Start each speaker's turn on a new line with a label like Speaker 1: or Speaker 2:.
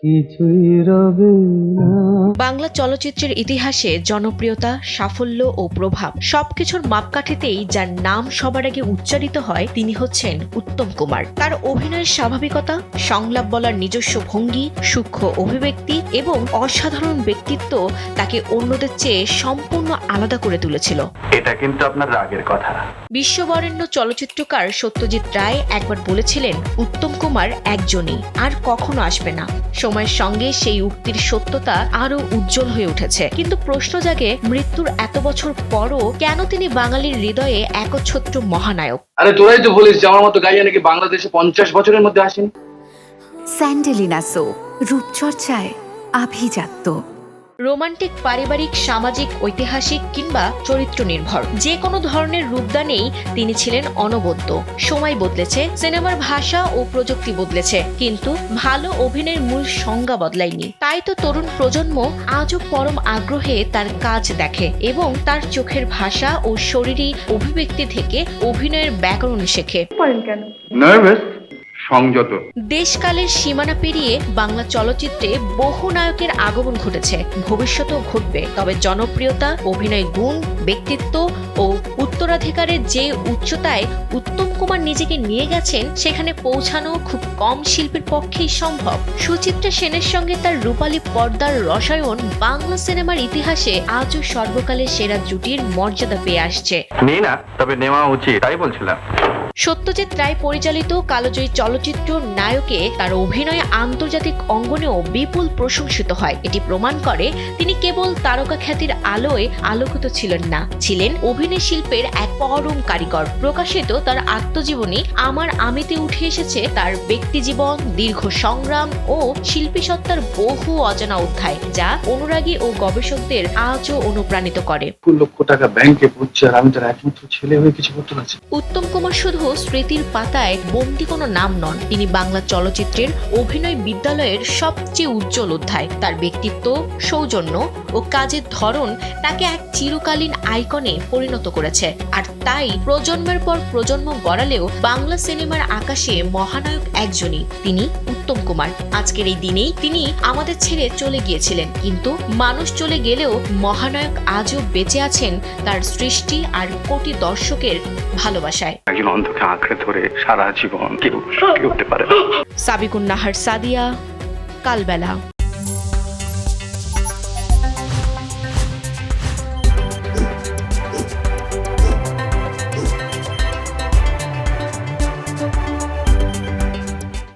Speaker 1: কিছুই রবে না।
Speaker 2: বাংলা চলচ্চিত্রের ইতিহাসে জনপ্রিয়তা, সাফল্য ও প্রভাব সবকিছুর মাপকাঠিতেই যার নাম সবার আগে উচ্চারিত হয় তিনি হচ্ছেন উত্তম কুমার। তার অভিনয়ের স্বাভাবিকতা, সংলাপ বলার নিজস্ব ভঙ্গি, সূক্ষ্ম অভিব্যক্তি এবং অসাধারণ ব্যক্তিত্ব তাকে অন্যদের চেয়ে সম্পূর্ণ আলাদা করে তুলেছিল।
Speaker 3: এটা কিন্তু আপনার রাগের কথা।
Speaker 2: বিশ্ববরেণ্য চলচ্চিত্রকার সত্যজিৎ রায় একবার বলেছিলেন, উত্তম কুমার একজনই, আর কখনো আসবে না। সময়ের সঙ্গে সেই উক্তির সত্যতা আরো উজ্জ্বল হয়ে উঠেছে। কিন্তু প্রশ্ন জাগে, মৃত্যুর এত বছর পরও কেন তিনি বাঙালির হৃদয়ে একচ্ছত্র মহানায়ক?
Speaker 4: আরে তোরাই তো বলিস যে আমার মতো গাইয়া নাকি বাংলাদেশে 50 বছরের মধ্যে আসেনি।
Speaker 5: স্যান্ডেলিনা সো, রূপচর্চায় আভিজাত্য।
Speaker 2: রোমান্টিক, পারিবারিক, সামাজিক, ঐতিহাসিক কিংবা চরিত্র নির্ভর যে কোনো ধরনের রূপদানেই তিনি ছিলেন অনবদ্য। সময় বদলেছে, সিনেমার ভাষা ও প্রযুক্তি বদলেছে, কিন্তু ভালো অভিনয়ের মূল সংজ্ঞা বদলায়নি। তাই তো তরুণ প্রজন্ম আজও পরম আগ্রহে তার কাজ দেখে এবং তার চোখের ভাষা ও শরীরী অভিব্যক্তি থেকে অভিনয়ের ব্যাকরণ শেখে।
Speaker 3: নার্ভাস, সংযত।
Speaker 2: দেশকালের সীমানা পেরিয়ে বাংলা চলচ্চিত্রে বহু নায়কের আগমন ঘটেছে, ভবিষ্যতেও ঘটবে। তবে জনপ্রিয়তা, অভিনয় গুণ, ব্যক্তিত্ব ও উত্তরাধিকারের যে উচ্চতায় উত্তম কুমার নিজেকে নিয়ে গেছেন, সেখানে পৌঁছানো খুব কম শিল্পীর পক্ষেই সম্ভব। সুচিত্রা সেনের সঙ্গে তার রূপালী পর্দার রসায়ন বাংলা সিনেমার ইতিহাসে আজও সর্বকালের সেরা জুটির মর্যাদা পেয়ে আসছে।
Speaker 3: নেই না, তবে নেওয়া উচিত, তাই বলছিলাম।
Speaker 2: সত্যজিৎ রায় পরিচালিত কালোজয়ী চলচ্চিত্র নায়কে তার অভিনয় আন্তর্জাতিক অঙ্গনেও বিপুল প্রশংসিত হয়। এটি প্রমাণ করে তিনি কেবল তারকা খ্যাতির আলোয় আলোকিত ছিলেন না, ছিলেন অভিনয় শিল্পের এক পরম কারিগর। প্রকাশিত তার আত্মজীবনী আমার আমিতে উঠে এসেছে তার ব্যক্তিজীবন, দীর্ঘ সংগ্রাম ও শিল্পী সত্তার বহু অজানা অধ্যায়, যা অনুরাগী ও গবেষকদের আজও অনুপ্রাণিত করে।
Speaker 4: লক্ষ টাকা ব্যাংকে পড়ছে আর আমি তার একমাত্র ছেলে হয়ে কিছু করতে পারছি।
Speaker 2: উত্তম কুমার শুধু স্মৃতির পাতায় বন্দী কোনো নাম নন, তিনি বাংলা চলচ্চিত্রের অভিনয় বিদ্যালয়ের সবচেয়ে উজ্জ্বল অধ্যায়। তার ব্যক্তিত্ব, সৌজন্য ও কাজের ধরন তাকে এক চিরকালীন আইকনে পরিণত করেছে। আর তাই প্রজন্মের পর প্রজন্ম গড়ালেও বাংলা সিনেমার আকাশে মহানায়ক একজনই, তিনি উত্তম কুমার। আজকের এই দিনেই তিনি আমাদের ছেড়ে চলে গিয়েছিলেন, কিন্তু মানুষ চলে গেলেও মহানায়ক আজও বেঁচে আছেন তার সৃষ্টি আর কোটি দর্শকের ভালোবাসায়।
Speaker 3: একজন অন্ধকে আঁকড়ে ধরে সারা জীবন কেউ সুখী হতে পারে না।
Speaker 2: সাবিকুন নাহার, সাদিয়া, কালবেলা।